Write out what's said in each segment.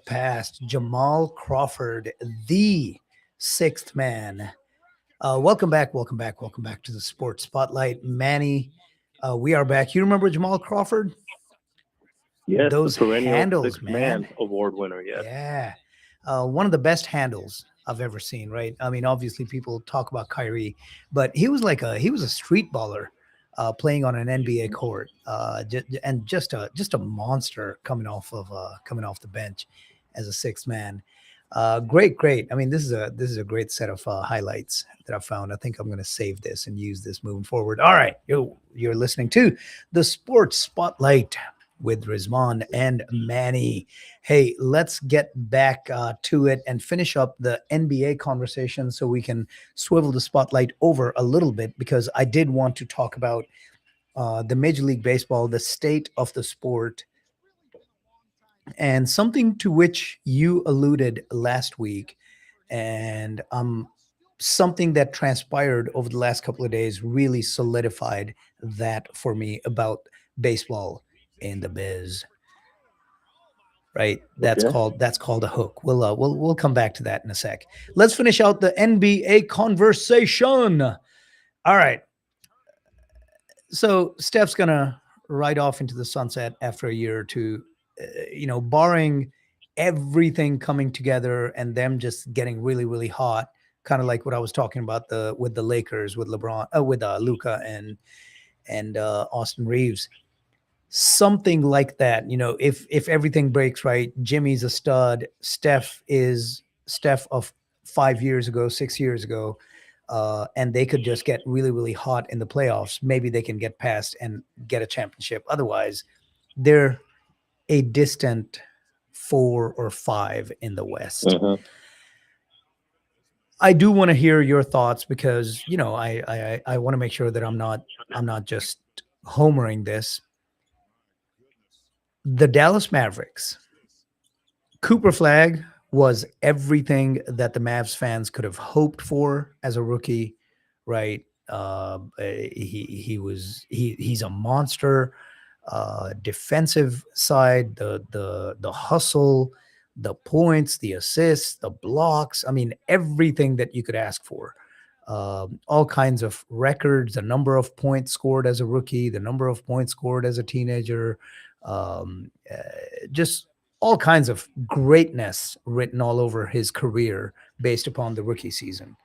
get past Jamal Crawford, the sixth man. Welcome back to the Sports Spotlight. Manny, we are back. You remember Jamal Crawford? Yes, the Those perennial handles, sixth man man. award winner. Yes. Yeah. One of the best handles I've ever seen, right? I mean, obviously people talk about Kyrie, but he was a street baller playing on an NBA court. And just a monster coming off the bench as a sixth man. Great. I mean, this is a great set of highlights that I found. I think I'm going to save this and use this moving forward. All right, you're listening to the Sports Spotlight with Rizman and Manny. Hey, let's get back to it and finish up the NBA conversation so we can swivel the spotlight over a little bit because I did want to talk about the Major League Baseball, the state of the sport, and something to which you alluded last week, and something that transpired over the last couple of days really solidified that for me about baseball in the biz. Right, Okay. that's called a hook. We'll come back to that in a sec. Let's finish out the NBA conversation. All right, so Steph's gonna ride off into the sunset after a year or two, barring everything coming together and them just getting really hot, kind of like what I was talking about the with the Lakers with LeBron, with Luca and Austin Reeves, something like that. If everything breaks right, Jimmy's a stud. Steph is Steph of 5 years ago, 6 years ago, and they could just get really hot in the playoffs. Maybe they can get past and get a championship. Otherwise, they're a distant 4 or 5 in the West. Uh-huh. I do want to hear your thoughts because I want to make sure that I'm not just homering this. The Dallas Mavericks. Cooper Flag was everything that the Mavs fans could have hoped for as a rookie, right? He's a monster. Defensive side, the hustle, the points, the assists, the blocks. I mean, everything that you could ask for. All kinds of records, the number of points scored as a rookie, the number of points scored as a teenager, just all kinds of greatness written all over his career based upon the rookie season.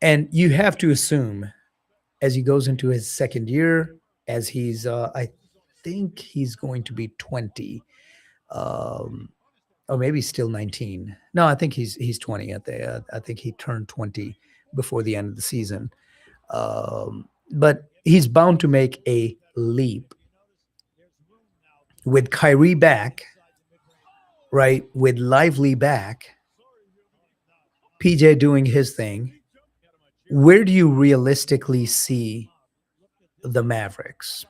And you have to assume as he goes into his second year, as I think he's going to be 20, um, or maybe still 19. No, I think he's 20. I think he turned 20 before the end of the season. But he's bound to make a leap with Kyrie back, right? With Lively back, PJ doing his thing. Where do you realistically see the Mavericks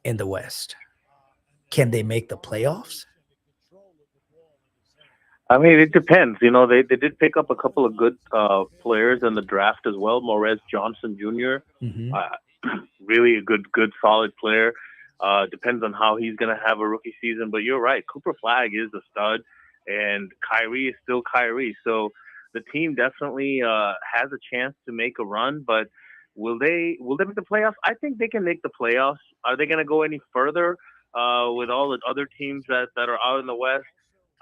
in the West? Can they make the playoffs? I mean, it depends. They did pick up a couple of good players in the draft as well. Morez Johnson Jr., Hmm. uh, really a good, solid player. Depends on how he's going to have a rookie season. But you're right. Cooper Flag is a stud, and Kyrie is still Kyrie. So the team definitely has a chance to make a run. But will they make the playoffs? I think they can make the playoffs. Are they going to go any further with all the other teams that are out in the West?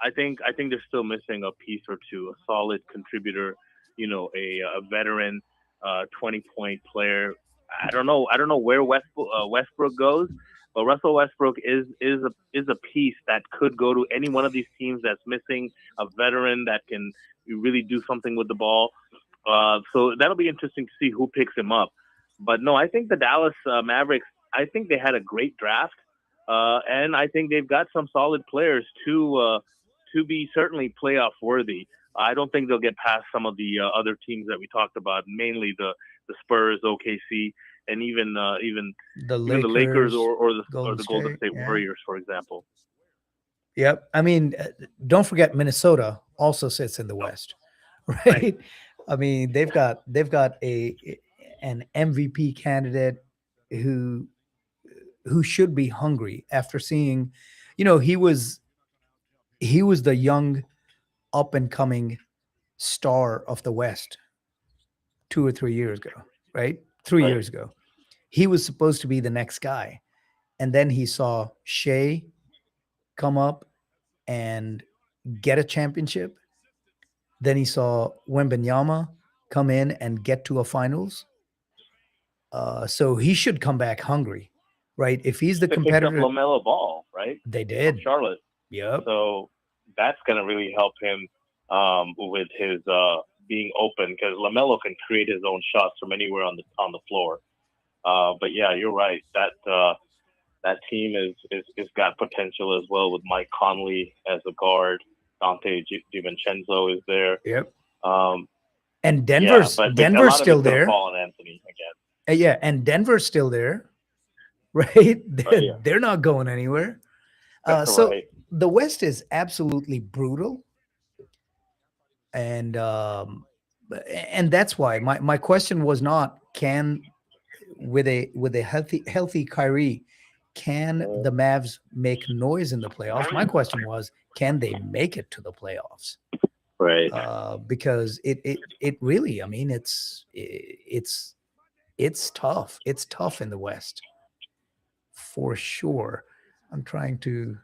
I think they're still missing a piece or two, a solid contributor, a veteran, 20-point player. I don't know where Westbrook goes, but Russell Westbrook is a piece that could go to any one of these teams that's missing a veteran that can really do something with the ball. So that'll be interesting to see who picks him up. But no, I think the Dallas Mavericks. I think they had a great draft, and I think they've got some solid players to be certainly playoff worthy. I don't think they'll get past some of the other teams that we talked about, mainly the Spurs, OKC, and The even the Lakers Lakers, or Golden the Golden State, State yeah. Warriors, for example. Yep. I mean, don't forget Minnesota also sits in the West, Right. right? I mean, they've got an MVP candidate who who should be hungry after seeing, he was he was the young, up and coming star of the West 2 or 3 years ago, right? Three Right. years ago. He was supposed to be the next guy. And then he saw Shea come up and get a championship. Then he saw Wembenyama come in and get to a finals. So he should come back hungry, right? If he's the They picked up competitor, LaMelo Ball, right, they from did. Charlotte. Yep. So that's going to really help him with his being open, because LaMelo can create his own shots from anywhere on the floor. But yeah, you're right. That team is got potential as well, with Mike Conley as a guard. Dante DiVincenzo is there. Yep. Um, And yeah, but a Denver's lot of still it's going to there. fall on Anthony again. Yeah, and Denver's still there, right? Yeah. They're not going anywhere. So Right. the West is absolutely brutal, and that's why my question was not, can, with a healthy Kyrie, can the Mavs make noise in the playoffs? My question was, can they make it to the playoffs? Right. Because it really, I mean, it's tough. It's tough in the West for sure. I'm trying to.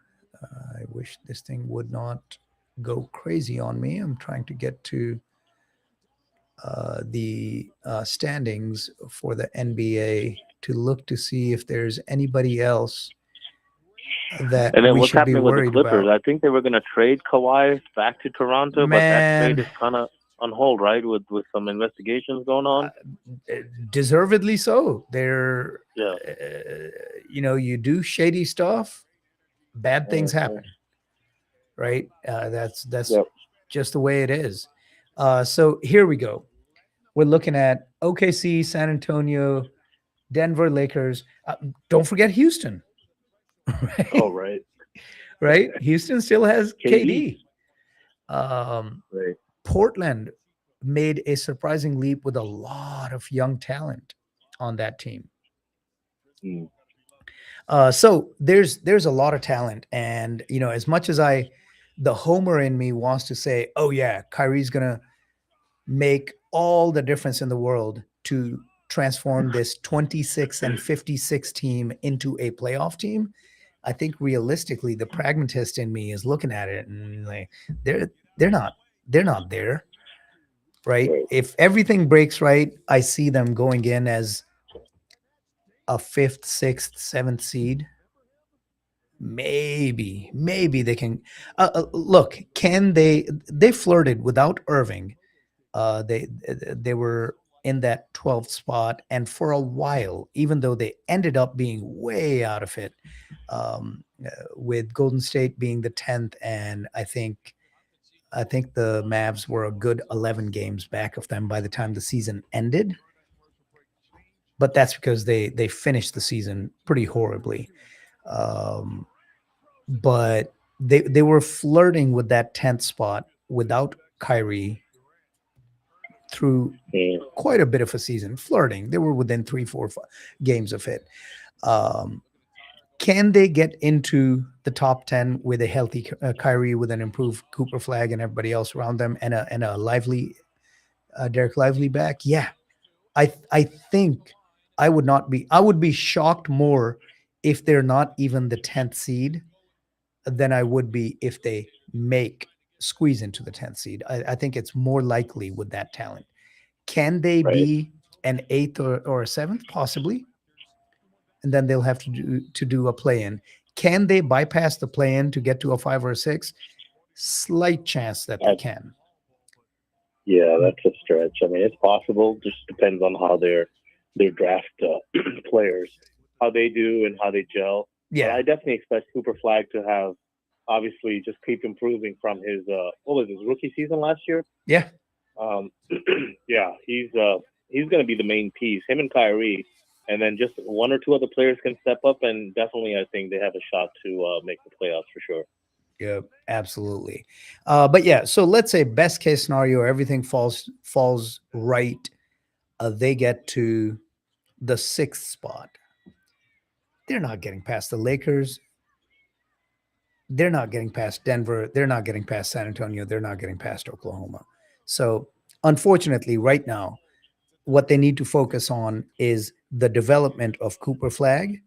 I wish this thing would not go crazy on me. I'm trying to get to the standings for the NBA to look to see if there's anybody else that And then we what's should be happening with the worried Clippers? about. I think they were going to trade Kawhi back to Toronto, but that trade Man, is kind of on hold, right? With some investigations going on. deservedly so. They're, Yeah. you do shady stuff, bad things Mhm. happen, right? That's Yep. just the way it is. So here we go. We're looking at OKC, San Antonio, Denver, Lakers. Don't forget Houston, right? Oh, right. Right? Houston still has KD. KD. Right. Portland made a surprising leap with a lot of young talent on that team. Mm. So there's a lot of talent, and as much as the homer in me wants to say, oh yeah, Kyrie's gonna make all the difference in the world to transform this 26 and 56 team into a playoff team. I think realistically, the pragmatist in me is looking at it and like, they're not there, right? Right. If everything breaks right, I see them going in as a fifth, sixth, seventh seed. Maybe they can look. Can they flirted without Irving? They were in that 12th spot, and for a while, even though they ended up being way out of it, with Golden State being the 10th, and I think the Mavs were a good 11 games back of them by the time the season ended. But that's because they finished the season pretty horribly. But they were flirting with that 10th spot without Kyrie through quite a bit of a season. Flirting. They were within 3, 4, 5 games of it. Can they get into the top 10 with a healthy Kyrie, with an improved Cooper Flag and everybody else around them, and a lively Derek Lively back? Yeah, I think I would be shocked more if they're not even the 10th seed than I would be if they squeeze into the 10th seed. I think it's more likely with that talent. Can they Right. be an 8th or a 7th? Possibly. And then they'll have to do a play-in. Can they bypass the play-in to get to a 5 or a 6? Slight chance that they can. Yeah, that's a stretch. I mean, it's possible. Just depends on how their draft players, how they do and how they gel. Yeah, but I definitely expect Cooper Flag to have, obviously, just keep improving from his rookie season last year. Yeah. Yeah, he's going to be the main piece. Him and Kyrie, and then just one or two other players can step up, and definitely I think they have a shot to make the playoffs for sure. Yeah, absolutely. But yeah, so let's say best case scenario, everything falls right. They get to the 6th spot. They're not getting past the Lakers. they're not getting past Denver. They're not getting past San Antonio. They're not getting past Oklahoma. So, unfortunately, right now, what they need to focus on is the development of Cooper Flag,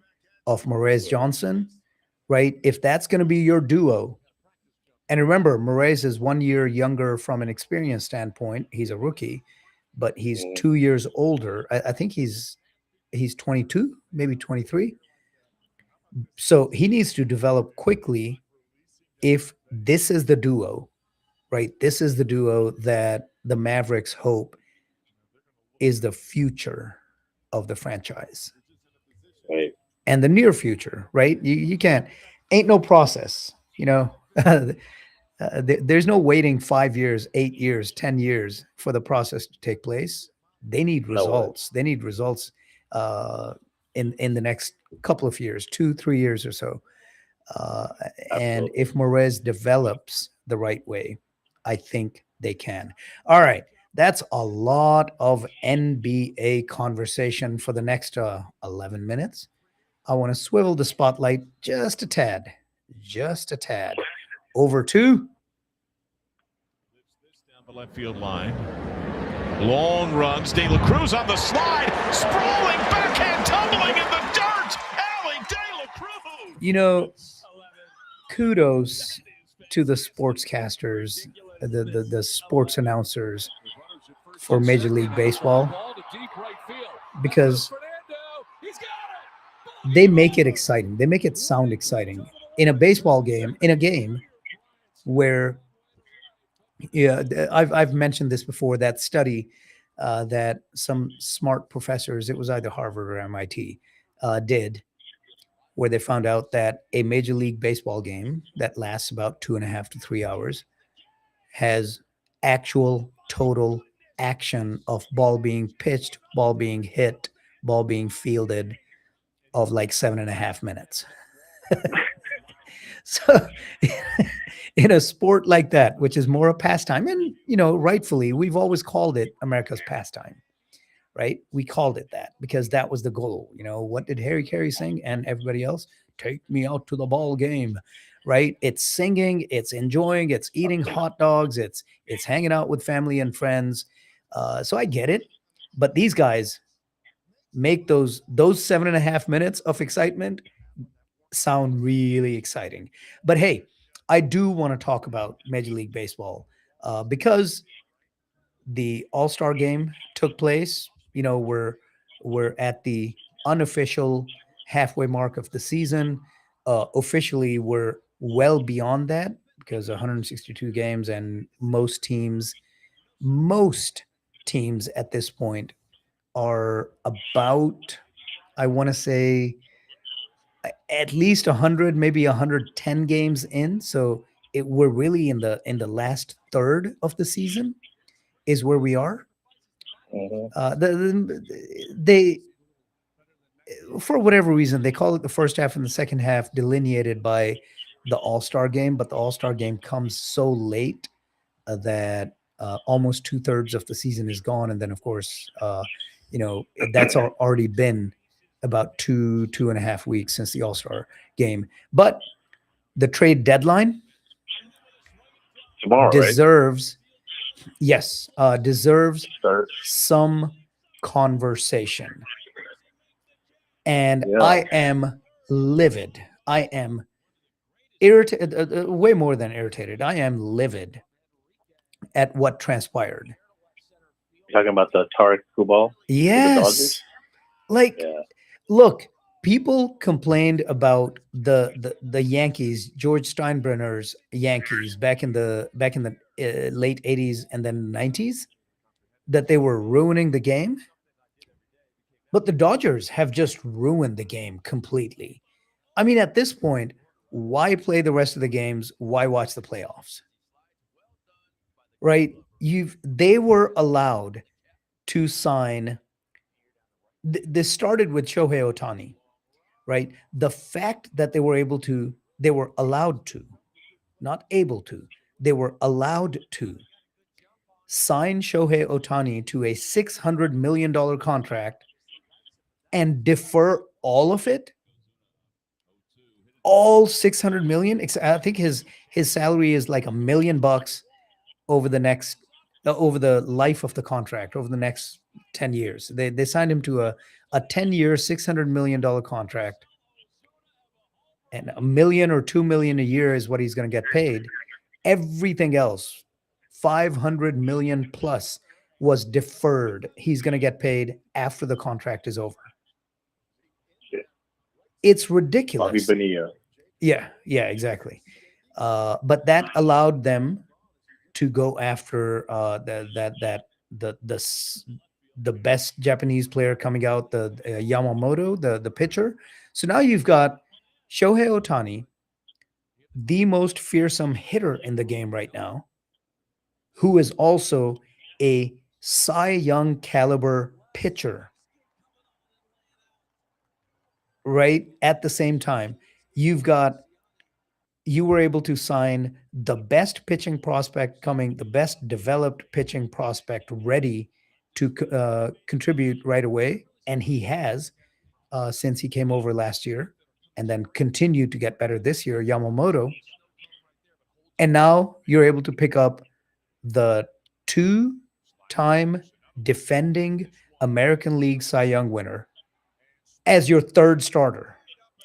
of Moraes Johnson, right? If that's going to be your duo, and remember, Moraes is 1 year younger from an experience standpoint. He's a rookie, but he's 2 years older. I think he's 22, maybe 23. So he needs to develop quickly if this is the duo, right? This is the duo that the Mavericks hope is the future of the franchise. Right. And the near future, right? You can't, ain't no process, there's no waiting 5 years, 8 years, 10 years for the process to take place. They need results. They need results in the next couple of years, 2-3 years or so. And if Moraes develops the right way, I think they can. All right. That's a lot of NBA conversation for the next 11 minutes. I want to swivel the spotlight just a tad, over to down the left field line. Long runs. De La Cruz on the slide. Sprawling backhand tumbling in the dirt. Alley De La Cruz. Kudos to the sportscasters, the sports announcers for Major League Baseball, because they make it exciting. They make it sound exciting in a baseball game, in a game where, I've mentioned this before, that study that some smart professors, it was either Harvard or MIT, did, where they found out that a Major League Baseball game that lasts about 2.5 to 3 hours has actual total action of ball being pitched, ball being hit, ball being fielded of like 7.5 minutes. So in a sport like that, which is more a pastime, and, rightfully, we've always called it America's pastime, right? We called it that because that was the goal. What did Harry Carey sing and everybody else? Take me out to the ball game, right? It's singing, it's enjoying, it's eating hot dogs, it's hanging out with family and friends. So I get it, but these guys make those 7.5 minutes of excitement sound really exciting. But hey, I do want to talk about Major League Baseball because the All-Star game took place. We're at the unofficial halfway mark of the season. Officially, we're well beyond that because 162 games, and most teams at this point are about, I want to say, at least 100, maybe 110 games in. So we're really in the last third of the season is where we are. They, for whatever reason, they call it the first half and the second half delineated by the All-Star game, but the All-Star game comes so late that almost 2/3 of the season is gone. And then, of course, that's already been about 2.5 weeks since the All-Star game. But the trade deadline Tomorrow, deserves, right? Yes, deserves Start. some conversation. And yeah. I am livid. I am irritated, way more than irritated. I am livid at what transpired. You're talking about the Tarik Kubal? Yes. Look, people complained about the Yankees, George Steinbrenner's Yankees back in the late 80s and then 90s, that they were ruining the game. But the Dodgers have just ruined the game completely. I mean, at this point, why play the rest of the games? Why watch the playoffs? Right? They were allowed to sign. This started with Shohei Ohtani, right? The fact that they were allowed to, not able to, they were allowed to sign Shohei Ohtani to a $600 million contract and defer all of it All 600 million. I think his salary is like $1 million over the life of the contract, over the next 10 years. They signed him to a 10-year, $600 million contract. And $1 million or $2 million a year is what he's going to get paid. Everything else, 500 million plus, was deferred. He's going to get paid after the contract is over. Shit. It's Bobby ridiculous. Bonilla. Yeah, exactly. But that allowed them to go after the best Japanese player coming out, the Yamamoto, the pitcher. So now you've got Shohei Ohtani, the most fearsome hitter in the game right now, who is also a Cy Young caliber pitcher. Right at the same time, you were able to sign the best pitching prospect coming, the best developed pitching prospect ready to contribute right away. And he has since he came over last year, and then continued to get better this year, Yamamoto. And now you're able to pick up the 2-time defending American League Cy Young winner as your third starter.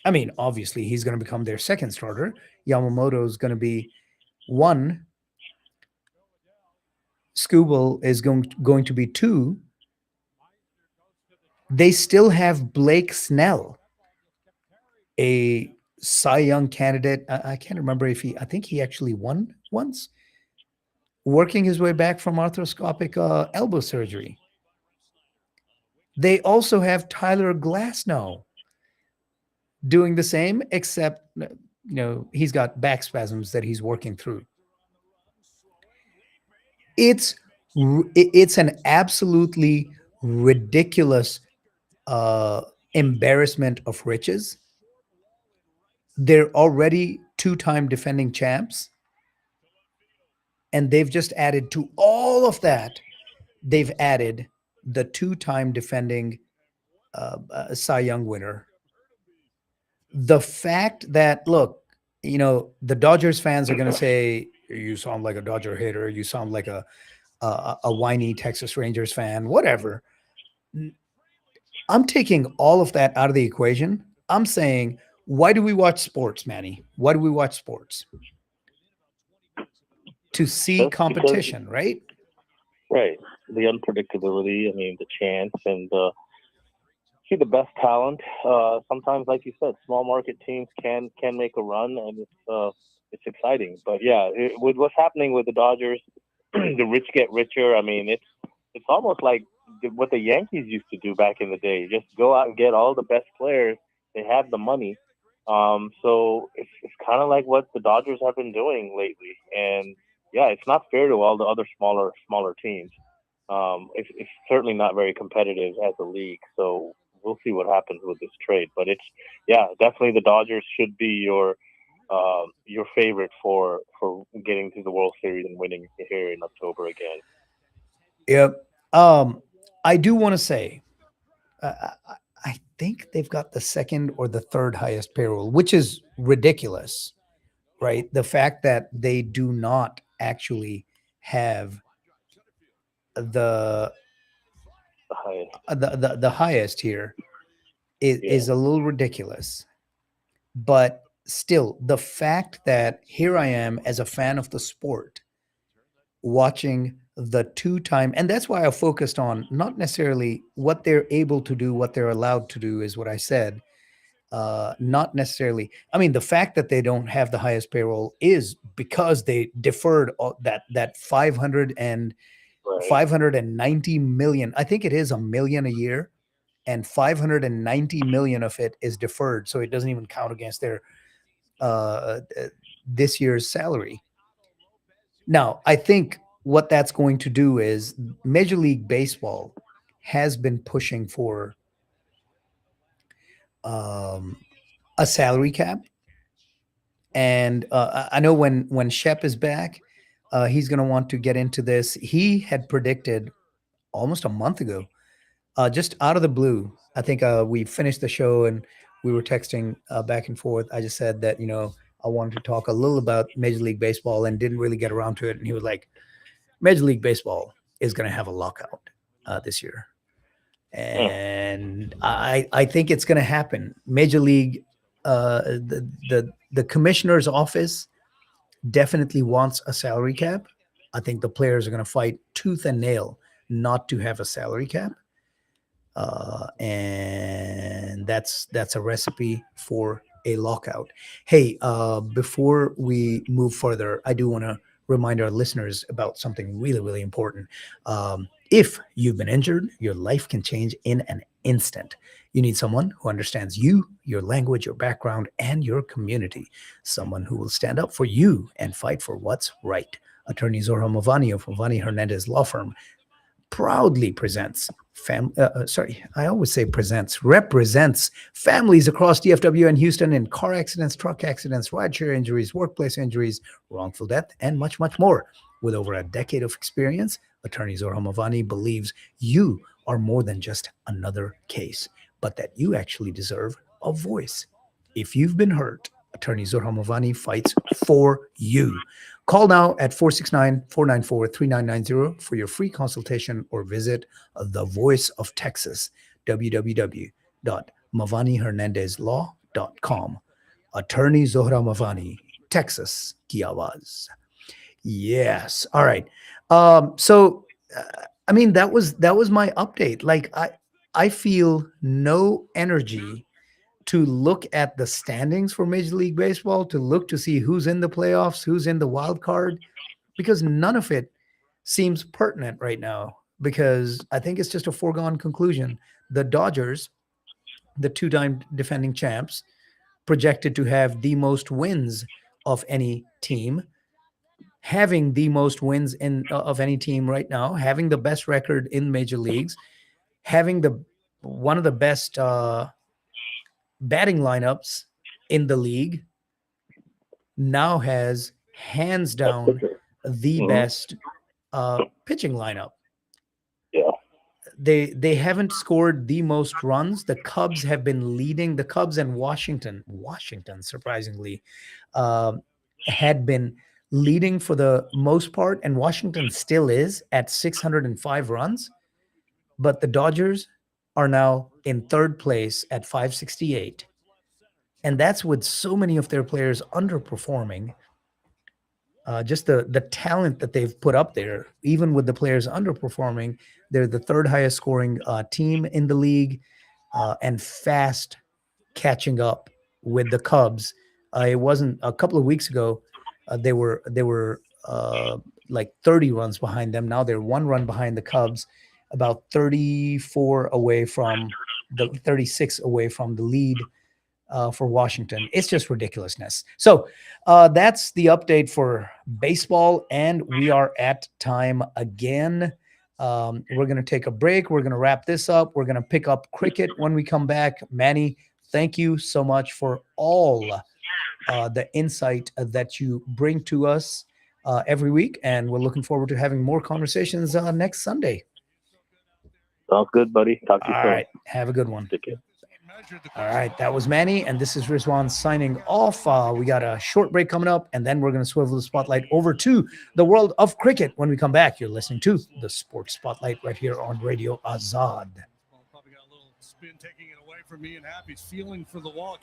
I mean, obviously, he's going to become their second starter. Yamamoto is going to be one. Skubal is going to be two. They still have Blake Snell, a Cy Young candidate. I can't remember if I think he actually won once, working his way back from arthroscopic elbow surgery. They also have Tyler Glasnow doing the same, except, he's got back spasms that he's working through. It's an absolutely ridiculous embarrassment of riches. They're already 2-time defending champs, and they've just added to all of that. They've added the 2-time defending Cy Young winner. The fact that, look, the Dodgers fans are going to say, you sound like a Dodger hater, you sound like a whiny Texas Rangers fan, whatever. I'm taking all of that out of the equation. I'm saying, why do we watch sports, Manny? Why do we watch sports? To see That's competition, right? Right. The unpredictability, the chance, and see the best talent. Sometimes, like you said, small market teams can make a run, and it's exciting. But yeah, with what's happening with the Dodgers, the rich get richer. It's almost like what the Yankees used to do back in the day. Just go out and get all the best players. They have the money. So it's kind of like what the Dodgers have been doing lately. And yeah, it's not fair to all the other smaller teams. It's certainly not very competitive as a league. So we'll see what happens with this trade. But definitely the Dodgers should be your favorite for getting to the World Series and winning here in October again. Yep. I do want to say, I think they've got the second or the third highest payroll, which is ridiculous, right? The fact that they do not actually have the highest here is a little ridiculous. But still, the fact that here I am as a fan of the sport watching the 2-time, and that's why I focused on not necessarily what they're able to do, what they're allowed to do is what I said. Not necessarily. The fact that they don't have the highest payroll is because they deferred that 590 million. I think it is $1 million a year, and 590 million of it is deferred, so it doesn't even count against their this year's salary. Now, I think what that's going to do is Major League Baseball has been pushing for a salary cap. And I know when Shep is back, he's going to want to get into this. He had predicted almost a month ago, just out of the blue. I think we finished the show and we were texting back and forth. I just said that, I wanted to talk a little about Major League Baseball and didn't really get around to it. And he was like, Major League Baseball is going to have a lockout this year. And I think it's going to happen. Major League, the commissioner's office definitely wants a salary cap. I think the players are going to fight tooth and nail not to have a salary cap. And that's a recipe for a lockout. Hey, before we move further, I do want to remind our listeners about something really, really important. If you've been injured, your life can change in an instant. You need someone who understands you, your language, your background, and your community. Someone who will stand up for you and fight for what's right. Attorney Zohra Mavani of Mavani Hernandez Law Firm proudly represents families across DFW and Houston in car accidents, truck accidents, rideshare injuries, workplace injuries, wrongful death, and much, much more. With over a decade of experience, Attorney Zohra Mavani believes you are more than just another case, but that you actually deserve a voice. If you've been hurt, Attorney Zohra Mavani fights for you. Call now at 469-494-3990 for your free consultation, or visit The Voice of Texas, www.mavanihernandezlaw.com. Attorney Zohra Mavani, Texas ki Awaaz. Yes. All right. That was my update. Like, I feel no energy to look at the standings for Major League Baseball, to look to see who's in the playoffs, who's in the wild card, because none of it seems pertinent right now, because I think it's just a foregone conclusion. The Dodgers, the two-time defending champs, projected to have the most wins of any team, having the most wins of any team right now, having the best record in major leagues, having one of the best batting lineups in the league, now has hands down the best pitching lineup. Yeah. They haven't scored the most runs. The Cubs have been leading. The Cubs and Washington surprisingly, had been leading for the most part, and Washington still is at 605 runs. But the Dodgers are now in third place at 568. And that's with so many of their players underperforming. Just the talent that they've put up there, even with the players underperforming, they're the third highest scoring team in the league, and fast catching up with the Cubs. It wasn't a couple of weeks ago. They were like 30 runs behind them. Now they're 1 run behind the Cubs, about 36 away from the lead for Washington. It's just ridiculousness. So that's the update for baseball, and we are at time again. We're going to take a break. We're going to wrap this up. We're going to pick up cricket when we come back. Manny, thank you so much for all the insight that you bring to us every week, and we're looking forward to having more conversations next Sunday. Sounds good, buddy. Talk to you soon. All right. Have a good one. Take care. All right. That was Manny, and this is Rizwan signing off. We got a short break coming up, and then we're going to swivel the spotlight over to the world of cricket. When we come back, you're listening to the Sports Spotlight right here on Radio Azad. Probably got a little spin taking it away from me, and Happy's feeling for the wall.